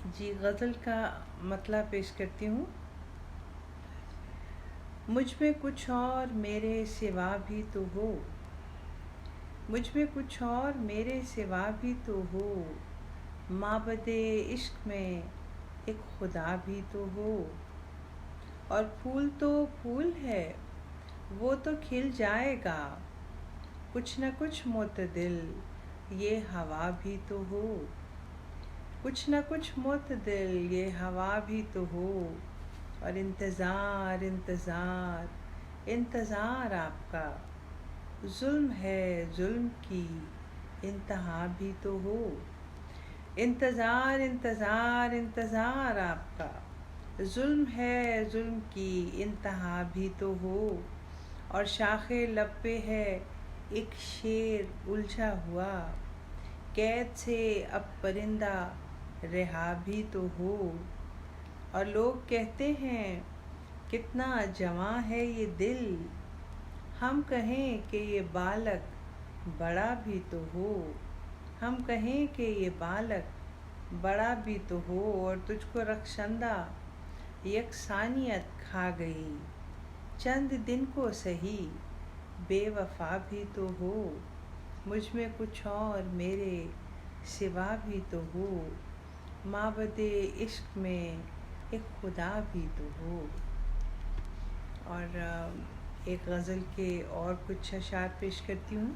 جی، غزل کا مطلب پیش کرتی ہوں۔ مجھ میں کچھ اور میرے سوا بھی تو ہو، مجھ میں کچھ اور میرے سوا بھی تو ہو، مابعد عشق میں ایک خدا بھی تو ہو، اور پھول تو پھول ہے وہ تو کھل جائے گا، کچھ نہ کچھ معتدل یہ ہوا بھی تو ہو، کچھ نہ کچھ معتدل یہ ہوا بھی تو ہو، اور انتظار انتظار انتظار آپ کا، ظلم ہے ظلم کی انتہا بھی تو ہو، انتظار انتظار انتظار آپ کا، ظلم ہے ظلم کی انتہا بھی تو ہو، اور شاخ لب پہ ہے ایک شیر الجھا ہوا، قید سے اب پرندہ رہا بھی تو ہو، اور لوگ کہتے ہیں کتنا جواں ہے یہ دل، ہم کہیں کہ یہ بالک بڑا بھی تو ہو، ہم کہیں کہ یہ بالک بڑا بھی تو ہو، اور تجھ کو رخشندہ یکسانیت کھا گئی، چند دن کو سہی بے وفا بھی تو ہو، مجھ میں کچھ اور میرے سوا بھی تو ہو، مابعد عشق میں ایک خدا بھی تو ہو۔ اور ایک غزل کے اور کچھ اشعار پیش کرتی ہوں۔